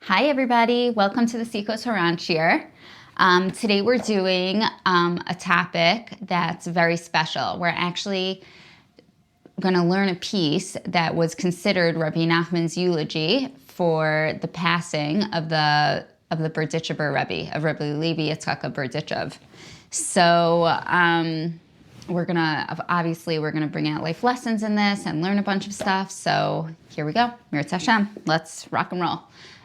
Hi everybody, welcome to the Sichot HaRan Shiur. Today we're doing a topic that's very special. We're actually going to learn a piece that was considered Rebbe Nachman's eulogy for the passing of the Berditchever Rebbe, of Rebbe Levi Yitzchak of Berditchev. So we're gonna bring out life lessons in this and learn a bunch of stuff. So here we go. Mirz Hashem. Let's rock and roll.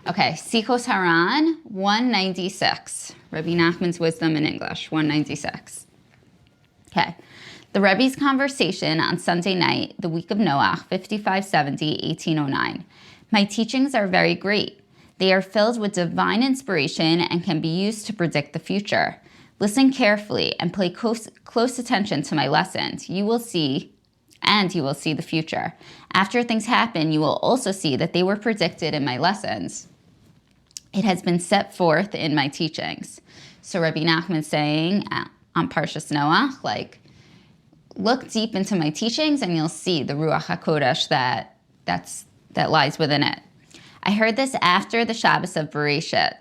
Okay, Sichot HaRan 196. Rebbe Nachman's Wisdom in English, 196. Okay. The Rebbe's conversation on Sunday night, the week of Noach, 5570, 1809. My teachings are very great. They are filled with divine inspiration and can be used to predict the future. Listen carefully and pay close attention to my lessons. You will see the future. After things happen, you will also see that they were predicted in my lessons. It has been set forth in my teachings. So Rebbe Nachman saying on Parshas Noach, look deep into my teachings and you'll see the Ruach HaKodesh that lies within it. I heard this after the Shabbos of Parshas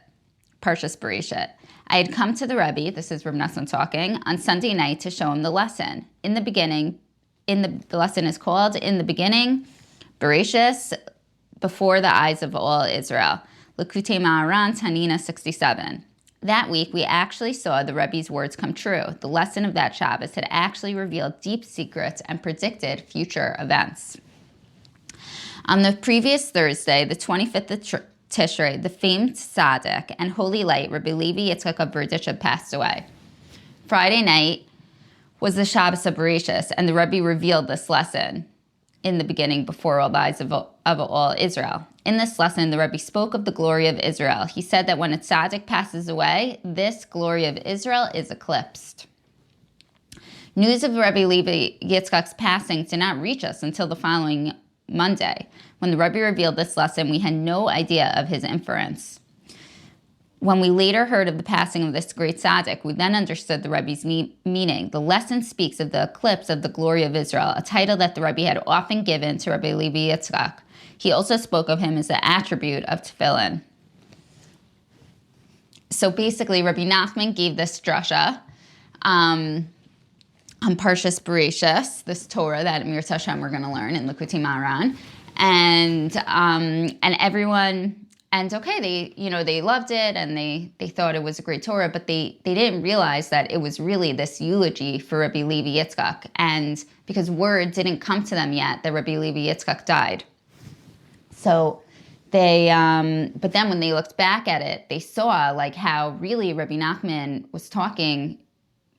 Bereshit. I had come to the Rebbe, this is Rebbe Nachman talking, on Sunday night to show him the lesson. The lesson is called, In the Beginning, Bereshis, Before the Eyes of All Israel. Likutei Moharan, Tanina 67. That week, we actually saw the Rebbe's words come true. The lesson of that Shabbos had actually revealed deep secrets and predicted future events. On the previous Thursday, the 25th of Tishrei, the famed Tzaddik and holy light Rebbe Levi Yitzchak of Berditchev passed away. Friday night was the Shabbos of Bereshis, and the Rebbe revealed this lesson in the beginning before all the eyes of all Israel. In this lesson, the Rebbe spoke of the glory of Israel. He said that when a Tzaddik passes away, this glory of Israel is eclipsed. News of Rebbe Levi Yitzchak's passing did not reach us until the following Monday. When the Rebbe revealed this lesson, we had no idea of his inference. When we later heard of the passing of this great tzaddik, we then understood the Rebbe's meaning. The lesson speaks of the eclipse of the glory of Israel, a title that the Rebbe had often given to Rebbe Levi Yitzchak. He also spoke of him as the attribute of tefillin. So basically, Rebbe Nachman gave this drasha on Parshas Bereshis, this Torah that Mirz Hashem we're going to learn in Likutei Moharan, and everyone. And okay, they loved it and they thought it was a great Torah, but they didn't realize that it was really this eulogy for Rebbe Levi Yitzchak. And because word didn't come to them yet that Rebbe Levi Yitzchak died. So but then when they looked back at it, they saw how really Rebbe Nachman was talking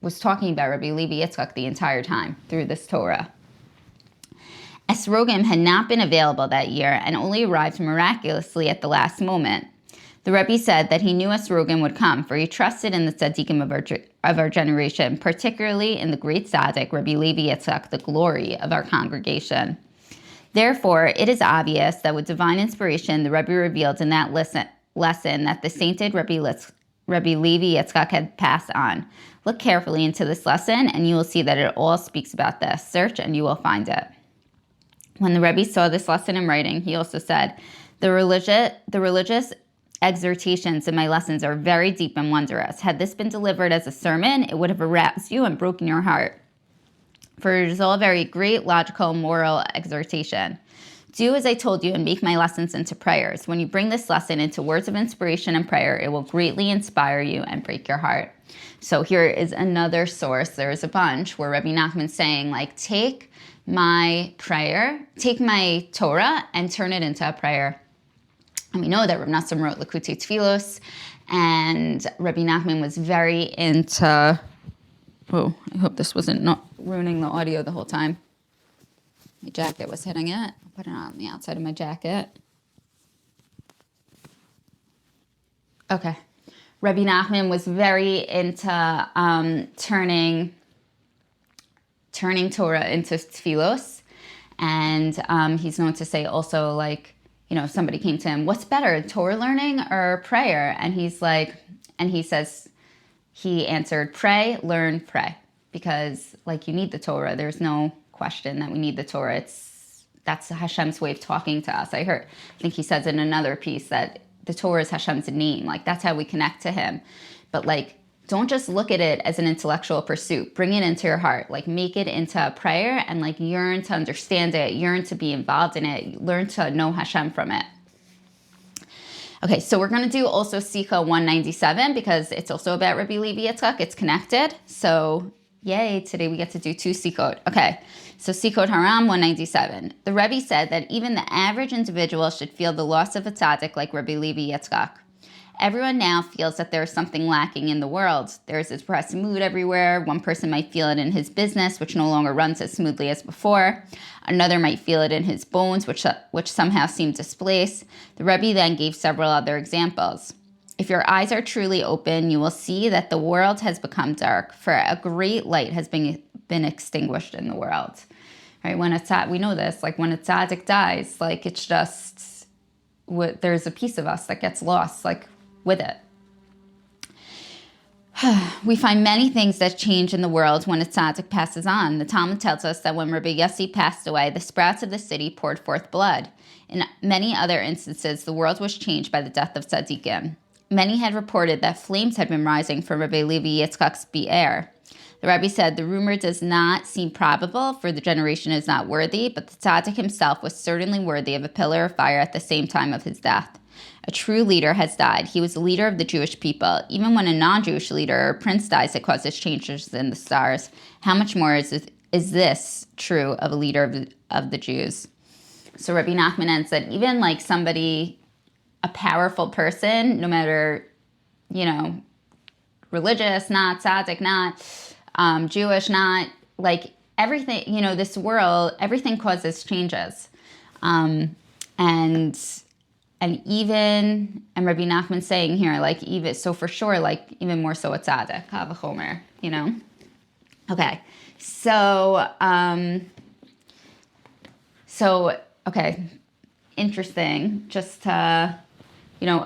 about Rebbe Levi Yitzchak the entire time through this Torah. Esrogim had not been available that year and only arrived miraculously at the last moment. The Rebbe said that he knew Esrogim would come, for he trusted in the Tzaddikim of our generation, particularly in the great Tzaddik, Rebbe Levi Yitzchak, the glory of our congregation. Therefore, it is obvious that with divine inspiration, the Rebbe revealed in that lesson that the sainted Rebbe Levi Yitzchak had passed on. Look carefully into this lesson, and you will see that it all speaks about this. Search, and you will find it. When the Rebbe saw this lesson in writing, he also said, the religious exhortations in my lessons are very deep and wondrous. Had this been delivered as a sermon, it would have aroused you and broken your heart. For it is all very great, logical, moral exhortation. Do as I told you and make my lessons into prayers. When you bring this lesson into words of inspiration and prayer, it will greatly inspire you and break your heart. So here is another source. There's a bunch where Rebbe Nachman's saying, take my Torah and turn it into a prayer. And we know that Rebbe Nachman wrote Likutei Tfilos, and Rebbe Nachman was very into, I hope this wasn't not ruining the audio the whole time. My jacket was hitting it. I'll put it on the outside of my jacket. Okay. Rebbe Nachman was very into turning Torah into tfilos, and he's known to say also if somebody came to him, what's better, Torah learning or prayer? And he answered, pray, learn, pray, because you need the Torah. There's no question that we need the Torah. That's Hashem's way of talking to us. I think he says in another piece that the Torah is Hashem's name. Like, that's how we connect to him. But like, don't just look at it as an intellectual pursuit. Bring it into your heart. Like, make it into a prayer and like yearn to understand it, yearn to be involved in it, learn to know Hashem from it. Okay, so we're going to do also Sichot 197 because it's also about Rebbe Levi Yitzchak. It's connected. So yay, today we get to do 2 Sichot. Okay, so Sichot HaRan 197. The Rebbe said that even the average individual should feel the loss of a tzaddik like Rebbe Levi Yitzchak. Everyone now feels that there is something lacking in the world. There is a depressed mood everywhere. One person might feel it in his business, which no longer runs as smoothly as before. Another might feel it in his bones, which somehow seem displaced. The Rebbe then gave several other examples. If your eyes are truly open, you will see that the world has become dark, for a great light has been extinguished in the world. Right? We know this, like when a tzaddik dies, like it's just, there's a piece of us that gets lost, like with it. We find many things that change in the world when a tzaddik passes on. The Talmud tells us that when Rabbi Yossi passed away, the sprouts of the city poured forth blood. In many other instances, the world was changed by the death of tzaddikim. Many had reported that flames had been rising from Rabbi Levi Yitzchak's bi'er. The Rabbi said, the rumor does not seem probable, for the generation is not worthy, but the tzaddik himself was certainly worthy of a pillar of fire at the same time of his death. A true leader has died. He was the leader of the Jewish people. Even when a non-Jewish leader or prince dies, it causes changes in the stars. How much more is this true of a leader of the Jews? So Rebbe Nachman said, even like somebody, a powerful person, no matter, religious, not tzaddik, not Jewish, not like everything, this world, everything causes changes. And Rabbi Nachman saying here, like, even, so for sure, like, even more so a tzaddik, kavachomer, Okay, okay, interesting, just to,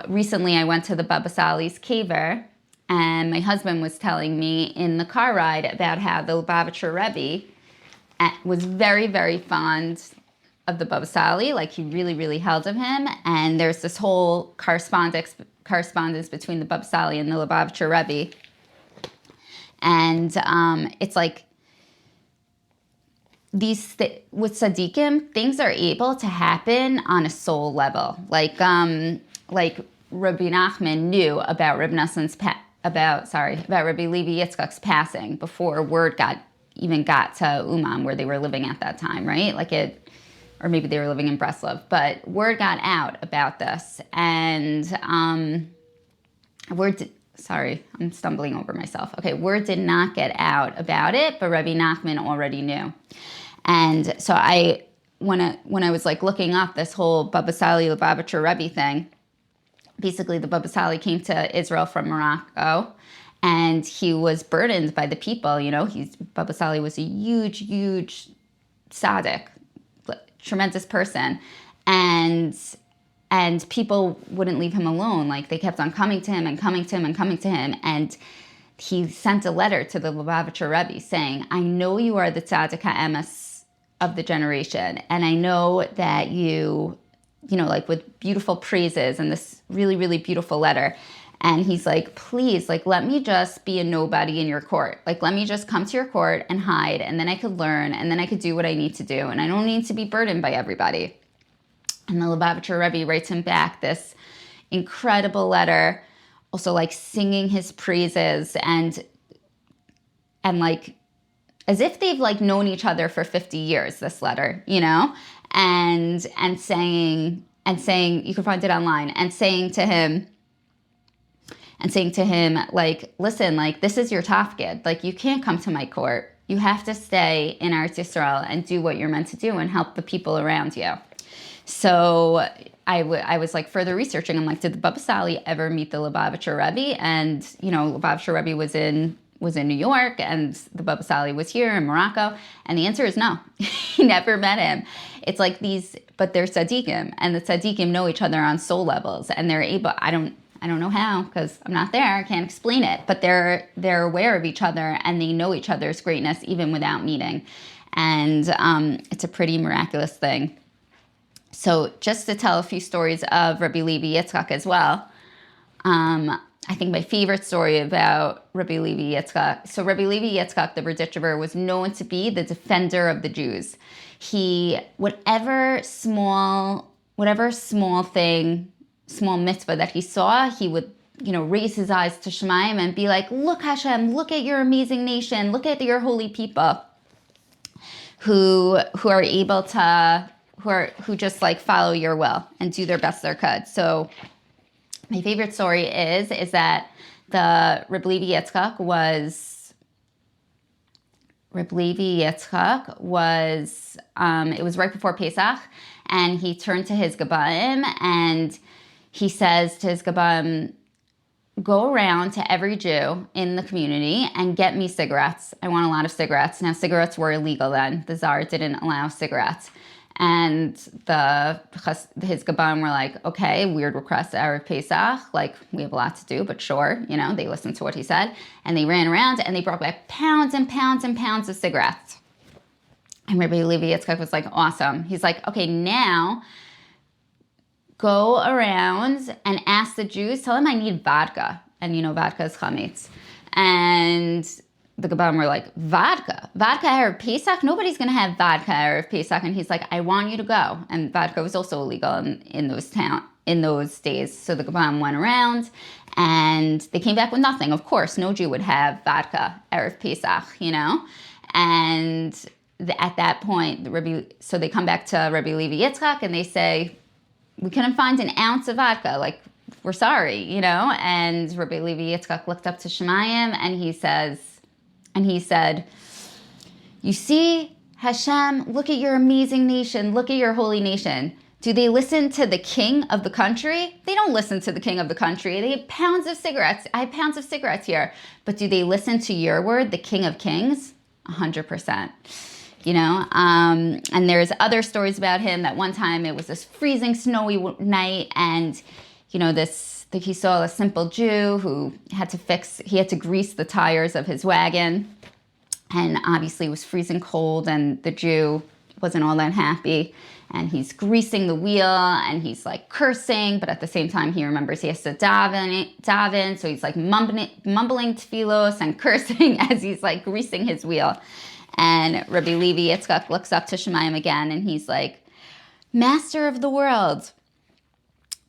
recently I went to the Baba Sali's kever, and my husband was telling me in the car ride about how the Lubavitcher Rebbe was very, very fond of the Baba Sali, like he really, really held of him. And there's this whole correspondence between the Baba Sali and the Lubavitcher Rebbe. And it's like with tzaddikim, things are able to happen on a soul level. Like Rabbi Nachman knew about Rebbe Levi Yitzchak's passing before word got to Umam, where they were living at that time, right? Or maybe they were living in Breslov, but word got out about this, and sorry, I'm stumbling over myself. Okay, word did not get out about it, but Rebbe Nachman already knew. And so when I was like looking up this whole Baba Sali Lubavitcher Rebbe thing, basically the Baba Sali came to Israel from Morocco, and he was burdened by the people. Baba Sali was a huge, huge tzaddik, tremendous person, and people wouldn't leave him alone. Like, they kept on coming to him and coming to him and coming to him. And he sent a letter to the Lubavitcher Rebbe saying, I know you are the tzaddik ha'emes of the generation, and I know that you like with beautiful praises and this really, really beautiful letter. And he's like, please, like, let me just be a nobody in your court. Like, let me just come to your court and hide, and then I could learn, and then I could do what I need to do, and I don't need to be burdened by everybody. And the Lubavitcher Rebbe writes him back this incredible letter, also like singing his praises and like as if they've like known each other for 50 years, this letter, and saying, you can find it online, and saying to him, like, listen, like, this is your tafkid. Like, you can't come to my court. You have to stay in Art Yisrael and do what you're meant to do and help the people around you. So I was like further researching. I'm like, did the Baba Sali ever meet the Lubavitcher Rebbe? And, Lubavitcher Rebbe was in New York, and the Baba Sali was here in Morocco. And the answer is no. He never met him. It's like but they're tzaddikim, and the tzaddikim know each other on soul levels, and they're able, I don't know how, because I'm not there, I can't explain it, but they're aware of each other, and they know each other's greatness even without meeting. And it's a pretty miraculous thing. So just to tell a few stories of Rebbe Levi Yitzchak as well. I think my favorite story about Rebbe Levi Yitzchak. So Rebbe Levi Yitzchak, the Berditchever, was known to be the defender of the Jews. He, whatever small thing, small mitzvah that he saw, he would, raise his eyes to Shemayim and be like, look, Hashem, look at your amazing nation, look at your holy people who are able to, who just like follow your will and do their best they could. So my favorite story is that the Rebbe Levi Yitzchak was, it was right before Pesach, and he turned to his Gebaim and he says to his Gebaim, go around to every Jew in the community and get me cigarettes. I want a lot of cigarettes. Now, cigarettes were illegal then. The Tsar didn't allow cigarettes. And his Gebaim were like, okay, weird request, Erev Pesach. Like, we have a lot to do, but sure, they listened to what he said. And they ran around and they brought back pounds and pounds and pounds of cigarettes. And Rebbe Levi Yitzchak was like, awesome. He's like, okay, now go around and ask the Jews, tell them I need vodka. And vodka is chametz. And the Gebaim were like, vodka Erev Pesach? Nobody's going to have vodka Erev Pesach. And he's like, I want you to go. And vodka was also illegal in those days. So the Gebaim went around and they came back with nothing. Of course, no Jew would have vodka Erev Pesach, And at that point, so they come back to Rebbe Levi Yitzchak and they say, we couldn't find an ounce of vodka. Like, we're sorry, And Rebbe Levi Yitzchak looked up to Shemayim and he said, you see, Hashem, look at your amazing nation. Look at your holy nation. Do they listen to the king of the country? They don't listen to the king of the country. They have pounds of cigarettes. I have pounds of cigarettes here. But do they listen to your word, the king of kings? 100%. And there's other stories about him that one time it was this freezing snowy night and, he saw a simple Jew who had to grease the tires of his wagon. And obviously it was freezing cold and the Jew wasn't all that happy. And he's greasing the wheel and he's like cursing, but at the same time he remembers he has to daven. So he's like mumbling tefillos and cursing as he's like greasing his wheel. And Rebbe Levi Yitzchak looks up to Shemayim again and he's like, Master of the world,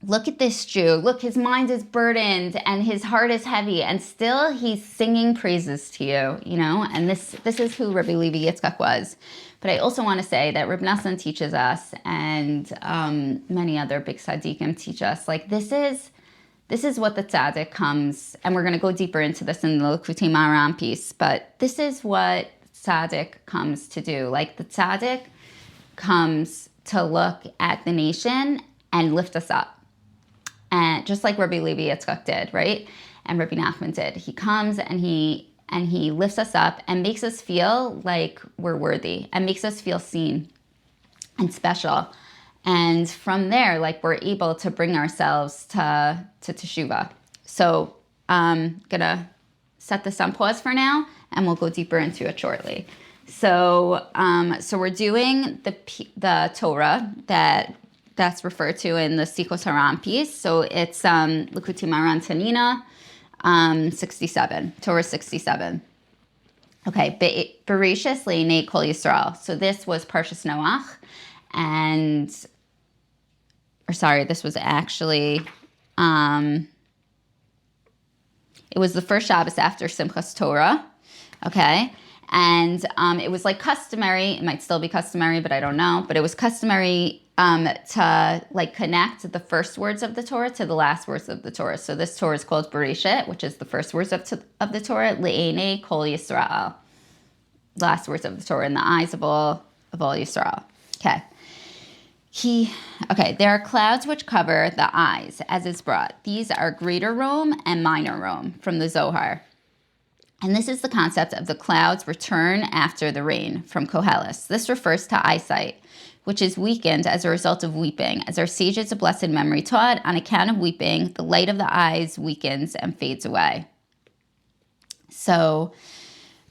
look at this Jew. Look, his mind is burdened and his heart is heavy and still he's singing praises to you, And this is who Rebbe Levi Yitzchak was. But I also want to say that Rebbe Nachman teaches us and many other big tzaddikim teach us, like this is what the tzaddik comes, and we're going to go deeper into this in the Likutei Moharan piece, but this is what tzaddik comes to do. Like the tzaddik comes to look at the nation and lift us up. And just like Rebbe Levi Yitzchak did, right? And Rebbe Nachman did. He comes and he lifts us up and makes us feel like we're worthy and makes us feel seen and special. And from there, like we're able to bring ourselves to teshuvah. So I'm gonna set this on pause for now and we'll go deeper into it shortly. So we're doing the Torah that's referred to in the Sichot HaRan piece. So it's Likutei Moharan Tanina, 67, Torah 67. Okay, Bereshis Le'nei Kol Yisrael. So this was Parshas Noach, this was actually, it was the first Shabbos after Simchas Torah, okay? And it was like customary, it might still be customary, but I don't know, but it was customary to like connect the first words of the Torah to the last words of the Torah. So this Torah is called Bereshit, which is the first words of the Torah, Le'enei Kol Yisrael, last words of the Torah, in the eyes of all Yisrael. Okay. There are clouds which cover the eyes, as is brought. These are greater Rome and minor Rome, from the Zohar. And this is the concept of the clouds return after the rain, from Koheles. This refers to eyesight, which is weakened as a result of weeping. As our sages of blessed memory taught, on account of weeping, the light of the eyes weakens and fades away. So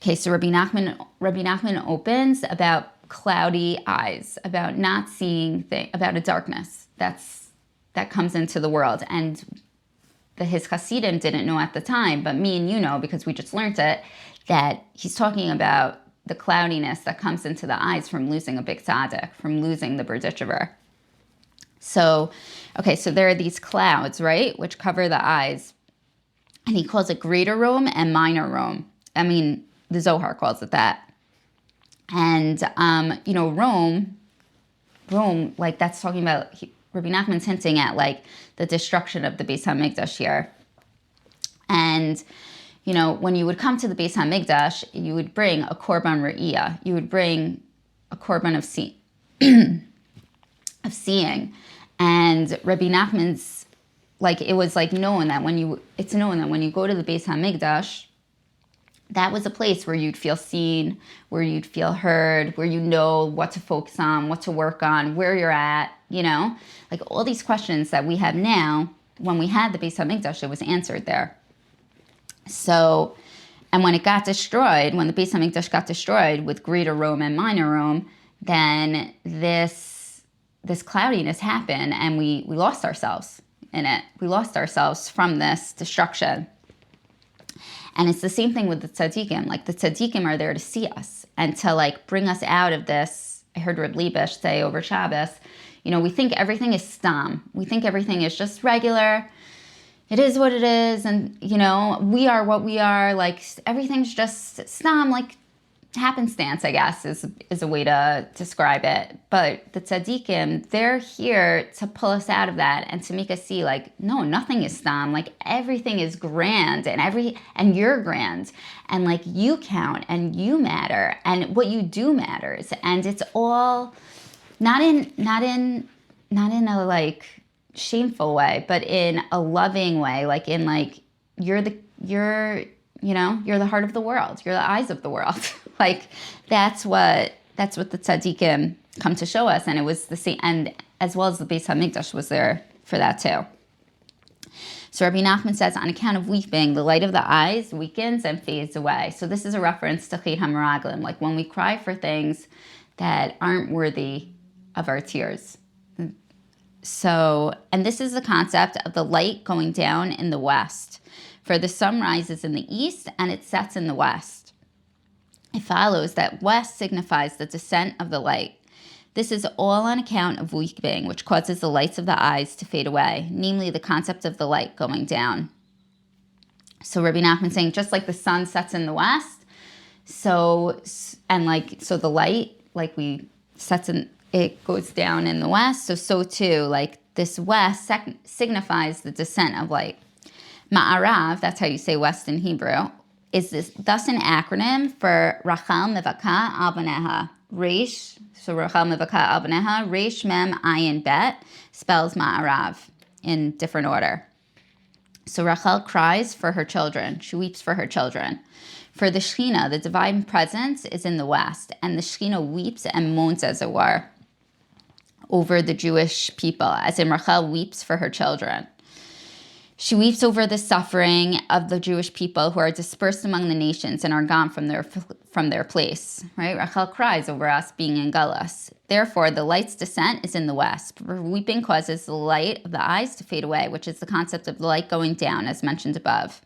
Rabbi Nachman opens about cloudy eyes, about not seeing about a darkness that comes into the world. And his Hasidim didn't know at the time, but me and you know, because we just learned it, that he's talking about the cloudiness that comes into the eyes from losing a big tzaddik, from losing the Berditchever. So, okay, so there are these clouds, right, which cover the eyes. And he calls it greater Rome and minor Rome. I mean, the Zohar calls it that. And, Rome, like that's talking about, Rebbe Nachman's hinting at like the destruction of the Beis HaMikdash here. And, when you would come to the Beis HaMikdash, you would bring a korban re'iyah. You would bring a korban of seeing. And Rebbe Nachman's, it was known that when you go to the Beis HaMikdash, that was a place where you'd feel seen, where you'd feel heard, where you know what to focus on, what to work on, where you're at, all these questions that we have now. When we had the Beis HaMikdash, it was answered there. So, and when it got destroyed, when the Beis HaMikdash got destroyed with greater Rome and minor Rome, then this cloudiness happened, and we lost ourselves in it. We lost ourselves from this destruction. And it's the same thing with the tzaddikim. Like the tzaddikim are there to see us and to bring us out of this. I heard Rav Levi say over Shabbos, we think everything is stam. We think everything is just regular. It is what it is. And, we are what we are. Everything's just stam, happenstance, I guess, is a way to describe it. But the tzaddikim, they're here to pull us out of that and to make us see, no, nothing is stam. Everything is grand, and you're grand, and you count, and you matter, and what you do matters, and it's all not in a shameful way, but in a loving way, you're the heart of the world, you're the eyes of the world. That's what the tzaddikim come to show us, and it was the same, and as well as the Beis HaMikdash was there for that too. So Rabbi Nachman says, on account of weeping, the light of the eyes weakens and fades away. So this is a reference to Chet HaMeraglim, when we cry for things that aren't worthy of our tears. So, and this is the concept of the light going down in the west. For the sun rises in the east and it sets in the west. It follows that west signifies the descent of the light. This is all on account of weeping, which causes the lights of the eyes to fade away, namely the concept of the light going down. So Rabbi Nachman saying, just like the sun sets in the west, so the light, it goes down in the west, so too, this west signifies the descent of light. Ma'arav, that's how you say west in Hebrew, is thus an acronym for Rachel Mivaka Al Bneha. Reish, so Rachel Mivaka Al Bneha, Reish Mem Ayin Bet spells Ma'arav in different order. So Rachel cries for her children. She weeps for her children. For the Shekhinah, the divine presence is in the west, and the Shekhinah weeps and moans, as it were, over the Jewish people, as in Rachel weeps for her children. She weeps over the suffering of the Jewish people who are dispersed among the nations and are gone from their place, right? Rachel cries over us being in Galus. Therefore, the light's descent is in the west. For weeping causes the light of the eyes to fade away, which is the concept of the light going down, as mentioned above.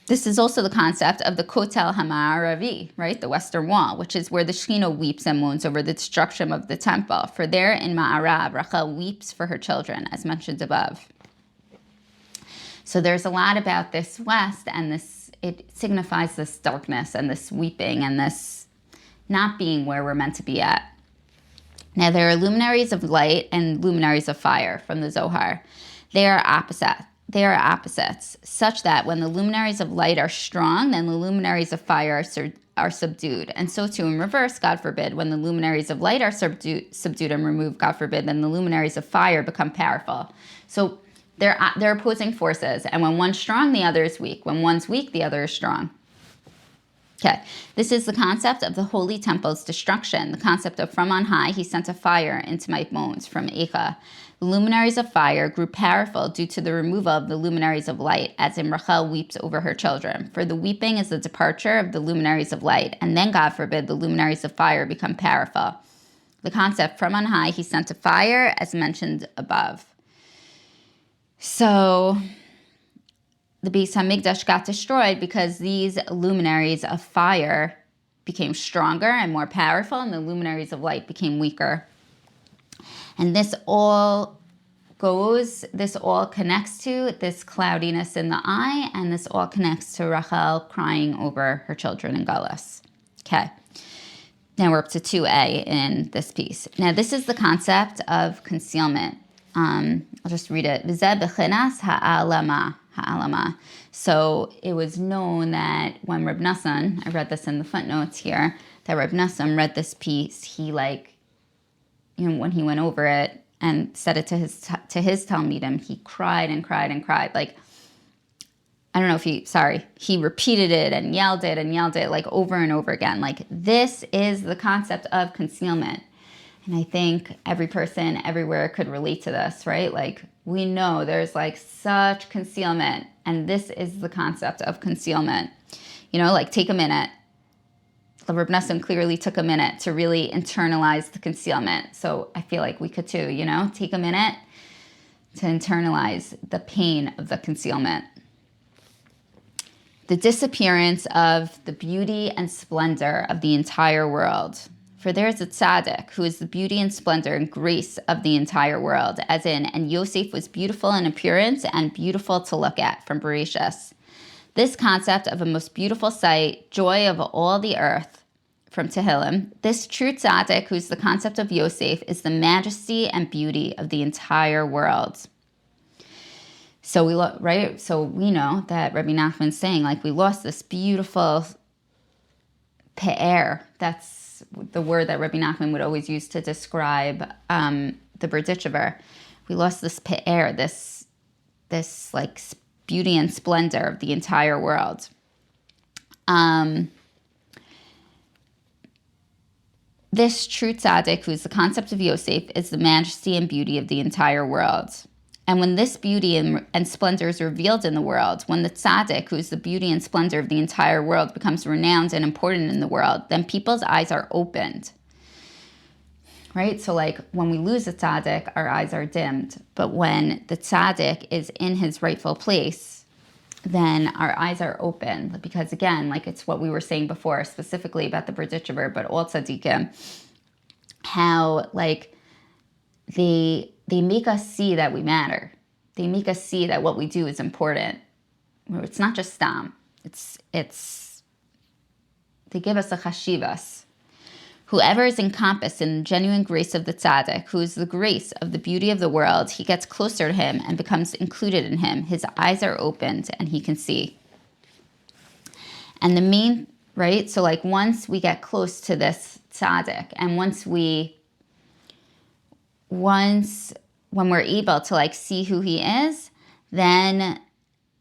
This is also the concept of the Kotel HaMa'aravi, right? The Western Wall, which is where the Shekhinah weeps and moans over the destruction of the temple. For there in Ma'arav, Rachel weeps for her children, as mentioned above. So there's a lot about this west, and it signifies this darkness and this weeping and this not being where we're meant to be at. Now, there are luminaries of light and luminaries of fire from the Zohar. They are opposites, such that when the luminaries of light are strong, then the luminaries of fire are subdued. And so too in reverse, God forbid, when the luminaries of light are subdued and removed, God forbid, then the luminaries of fire become powerful. So they're opposing forces, and when one's strong, the other is weak. When one's weak, the other is strong. Okay, this is the concept of the holy temple's destruction, the concept of from on high, he sent a fire into my bones from Echa. The luminaries of fire grew powerful due to the removal of the luminaries of light, as in Rachel weeps over her children. For the weeping is the departure of the luminaries of light, and then, God forbid, the luminaries of fire become powerful. The concept from on high, he sent a fire, as mentioned above. So the Beis HaMikdash got destroyed because these luminaries of fire became stronger and more powerful, and the luminaries of light became weaker. And this all connects to this cloudiness in the eye, and this all connects to Rachel crying over her children in Galus. Okay, now we're up to 2a in this piece. Now this is the concept of concealment. I'll just read it. V'zeh b'chinas ha'alama. So it was known that when Rebbe Nachman, I read this in the footnotes here, that Rebbe Nachman read this piece, he when he went over it and said it to his Talmidim, he cried and cried and cried. Like, I don't know if he repeated it and yelled it like over and over again. Like, this is the concept of concealment. And I think every person everywhere could relate to this, right? Like, we know there's like such concealment, and this is the concept of concealment. Like, take a minute. Rebbe Nachman clearly took a minute to really internalize the concealment. So I feel like we could too, take a minute to internalize the pain of the concealment. The disappearance of the beauty and splendor of the entire world. For there is a tzaddik who is the beauty and splendor and grace of the entire world, as in, and Yosef was beautiful in appearance and beautiful to look at, from Bereshis. This concept of a most beautiful sight, joy of all the earth, from Tehillim, this true tzaddik, who's the concept of Yosef, is the majesty and beauty of the entire world. So we know that Rebbe Nachman's saying, like, we lost this beautiful pe'er. That's the word that Rebbe Nachman would always use to describe the Berditchever. We lost this pe'er, this like beauty and splendor of the entire world. This true tzaddik, who's the concept of Yosef, is the majesty and beauty of the entire world. And when this beauty and splendor is revealed in the world, when the tzaddik, who's the beauty and splendor of the entire world, becomes renowned and important in the world, then people's eyes are opened. Right? So like when we lose a tzaddik, our eyes are dimmed. But when the tzaddik is in his rightful place, then our eyes are open. Because again, like it's what we were saying before, specifically about the Berditchever, but all tzaddikim, how like they make us see that we matter. They make us see that what we do is important. It's not just stam. They give us a chashivas. Whoever is encompassed in the genuine grace of the tzaddik, who is the grace of the beauty of the world, he gets closer to him and becomes included in him. His eyes are opened and he can see. And the main, right? So like once we get close to this tzaddik, and when we're able to like see who he is, then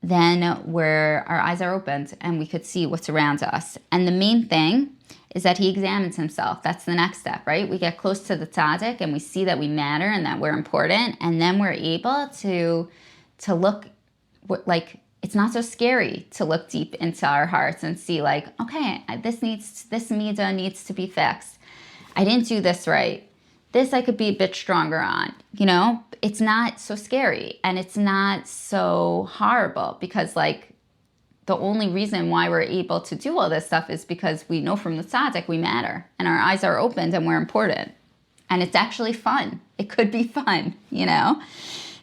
our eyes are opened and we could see what's around us. And the main thing is that he examines himself. That's the next step, right? We get close to the tzaddik and we see that we matter and that we're important, and then we're able to look like it's not so scary to look deep into our hearts and see like, okay, this midah needs to be fixed. I didn't do this right. This I could be a bit stronger on, It's not so scary and it's not so horrible, because like the only reason why we're able to do all this stuff is because we know from the tzaddik we matter and our eyes are opened and we're important. And it's actually fun. It could be fun,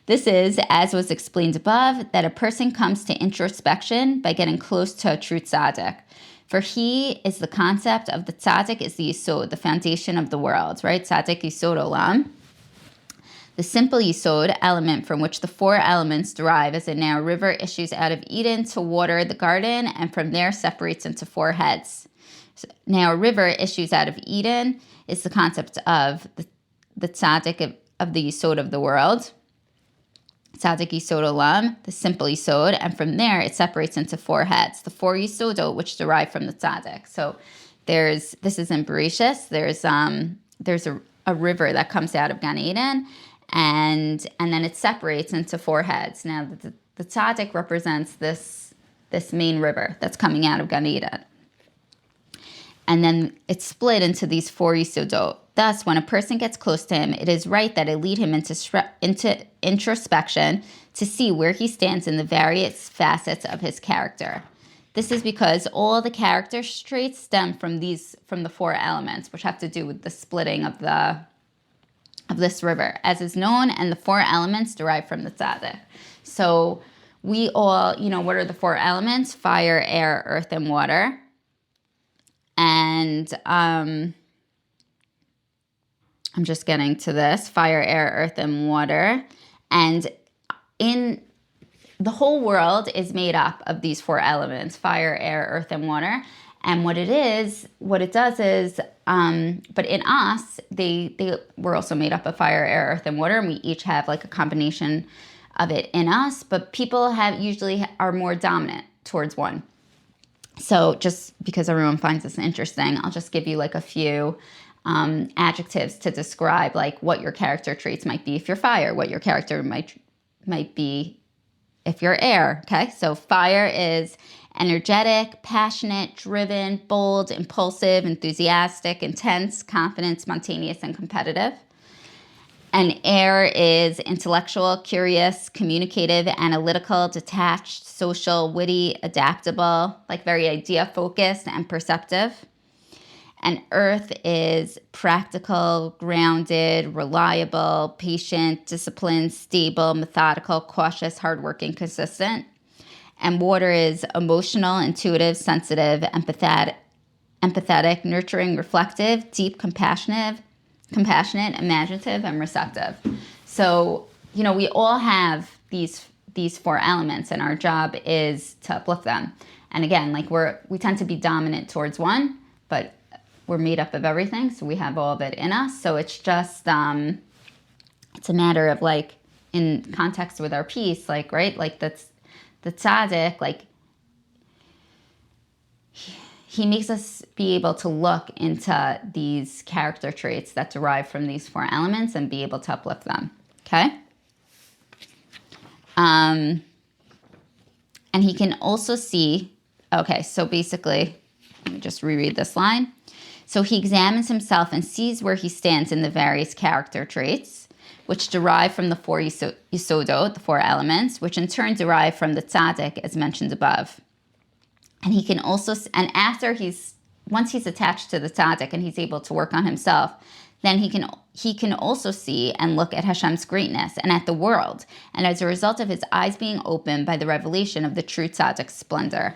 This is, as was explained above, that a person comes to introspection by getting close to a true tzaddik. For he is the concept of the tzaddik is the yisod, the foundation of the world, right? Tzaddik yisod olam. The simple yisod element from which the four elements derive, as in now a river issues out of Eden to water the garden, and from there separates into four heads. So now a river issues out of Eden is the concept of the tzaddik of the yisod of the world. Tzaddik Yisod Olam, the simple Yisod, and from there it separates into 4 heads, the 4 Yisodot, which derive from the Tzaddik. So this is in Bereshis, there's a river that comes out of Gan Eden, and then it separates into 4 heads. Now the Tzaddik represents this main river that's coming out of Gan Eden. And then it's split into these 4 Yisodot. Thus, when a person gets close to him, it is right that it lead him into introspection to see where he stands in the various facets of his character. This is because all the character traits stem from the 4 elements, which have to do with the splitting of this river, as is known, and the 4 elements derive from the Tzaddik. So we all, what are the 4 elements? Fire, air, earth, and water. And I'm just getting to this. Fire, air, earth, and water. And in the whole world is made up of these 4 elements, fire, air, earth, and water. And what it does is, but in us, we're also made up of fire, air, earth, and water, and we each have like a combination of it in us, but people usually are more dominant towards one. So just because everyone finds this interesting, I'll just give you like a few adjectives to describe like what your character traits might be if you're fire, what your character might be if you're air. Okay, so fire is energetic, passionate, driven, bold, impulsive, enthusiastic, intense, confident, spontaneous, and competitive. And air is intellectual, curious, communicative, analytical, detached, social, witty, adaptable, like very idea-focused and perceptive. And earth is practical, grounded, reliable, patient, disciplined, stable, methodical, cautious, hardworking, consistent. And water is emotional, intuitive, sensitive, empathetic, nurturing, reflective, deep, compassionate, imaginative, and receptive. So, we all have these 4 elements, and our job is to uplift them. And again, like we tend to be dominant towards one, but we're made up of everything, so we have all of it in us. So it's just it's a matter of like in context with our piece, like right, like that's the tzaddik, like he makes us be able to look into these character traits that derive from these 4 elements and be able to uplift them. Okay. And he can also see. Okay, so basically, let me just reread this line. So he examines himself and sees where he stands in the various character traits, which derive from the 4 yisodot, the 4 elements, which in turn derive from the tzaddik, as mentioned above. And he can also, and once he's attached to the tzaddik and he's able to work on himself, then he can also see and look at Hashem's greatness and at the world, and as a result of his eyes being opened by the revelation of the true tzaddik's splendor.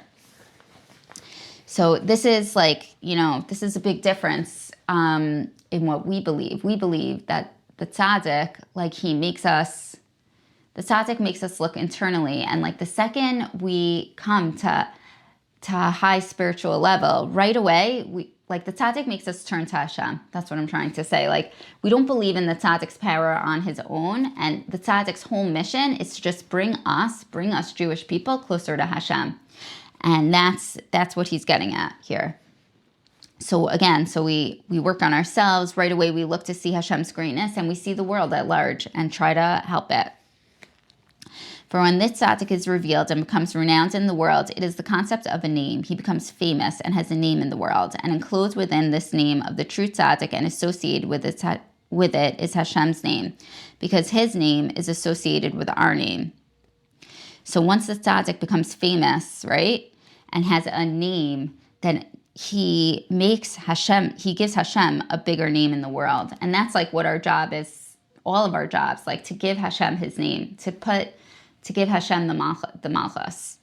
So this is like, this is a big difference in what we believe. We believe that the tzaddik, like the tzaddik makes us look internally. And like the second we come to a high spiritual level, right away, the tzaddik makes us turn to Hashem. That's what I'm trying to say. Like, we don't believe in the tzaddik's power on his own. And the tzaddik's whole mission is to just bring us Jewish people closer to Hashem. And that's what he's getting at here. So again, we work on ourselves. Right away, we look to see Hashem's greatness, and we see the world at large and try to help it. For when this tzaddik is revealed and becomes renowned in the world, it is the concept of a name. He becomes famous and has a name in the world. And enclosed within this name of the true tzaddik and associated with it is Hashem's name, because his name is associated with our name. So once the tzaddik becomes famous, right, and has a name, then he gives Hashem a bigger name in the world. And that's like what our job is, all of our jobs, like to give Hashem his name, to give Hashem the malchus.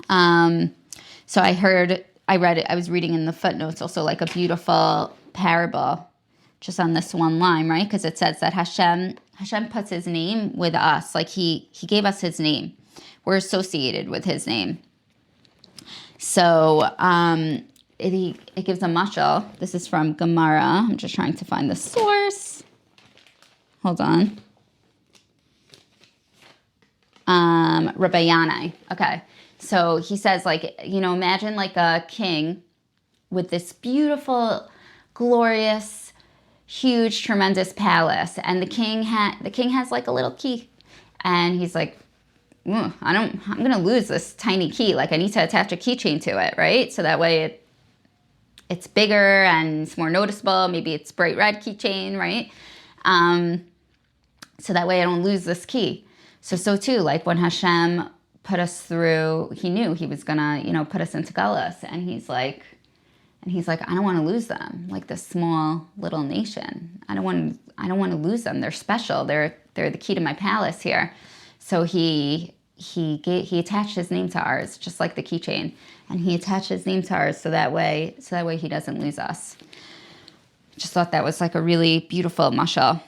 So I was reading in the footnotes also like a beautiful parable just on this one line, right? Because it says that Hashem puts his name with us, like he gave us his name. We're associated with his name. So it gives a mashal. This is from Gemara. I'm just trying to find the source. Hold on. Rabbi Yanai. Okay, so he says, like, imagine like a king with this beautiful, glorious, huge, tremendous palace, and the king has like a little key, and he's like, I'm gonna lose this tiny key. Like, I need to attach a keychain to it, right? So that way it's bigger and it's more noticeable. Maybe it's bright red keychain, right? So that way I don't lose this key. So too, like when Hashem put us through, he knew he was gonna, put us into Galus, and he's like, I don't want to lose them, like this small little nation. I don't want to lose them. They're special. They're the key to my palace here. So he attached his name to ours, just like the keychain, and he attached his name to ours so that way he doesn't lose us. Just thought that was like a really beautiful mashal.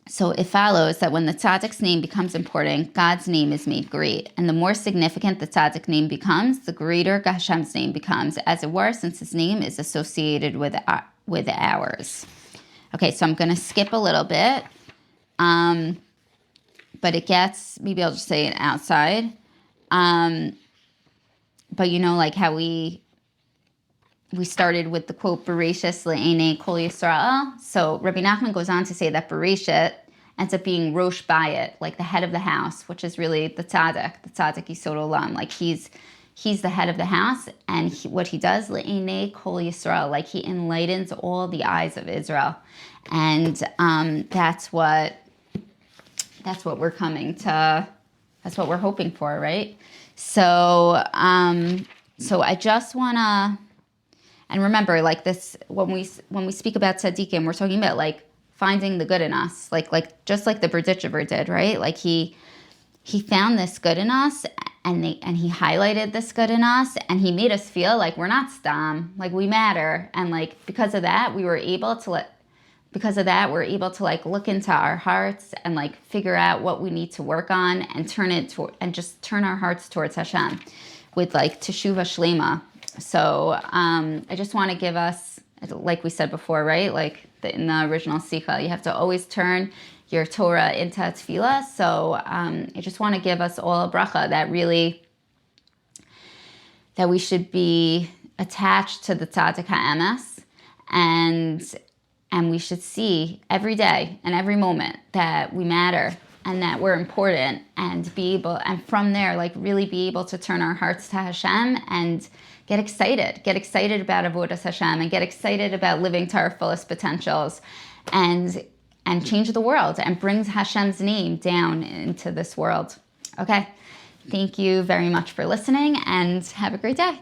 So it follows that when the Tzaddik's name becomes important, God's name is made great. And the more significant the Tzaddik name becomes, the greater Hashem's name becomes, as it were, since his name is associated with ours. Okay, so I'm going to skip a little bit. But it gets, maybe I'll just say it outside. But like how we started with the quote, Bereshit le'enei kol Yisrael. So Rebbe Nachman goes on to say that Bereshit ends up being Rosh Bayit, like the head of the house, which is really the Tzaddik Yisod Olam. Like he's the head of the house, and what he does, le'enei kol Yisrael, like he enlightens all the eyes of Israel. And that's what we're coming to, that's what we're hoping for, right? So I just want to, and remember, like this, when we speak about tzaddikim, we're talking about like finding the good in us, like just like the Berditchever did, right? Like he found this good in us, and he highlighted this good in us, and he made us feel like we're not stam, like we matter, and like because of that, we're able to like look into our hearts and like figure out what we need to work on and just turn our hearts towards Hashem with like teshuvah shlema. So I just want to give us, like we said before, right? Like in the original Sikha, you have to always turn your Torah into tefillah. So I just want to give us all a bracha that we should be attached to the Tzaddik HaEmes, and we should see every day and every moment that we matter and that we're important, and from there, like really be able to turn our hearts to Hashem and get excited about avodas Hashem, and get excited about living to our fullest potentials, and change the world and brings Hashem's name down into this world. Okay, thank you very much for listening, and have a great day.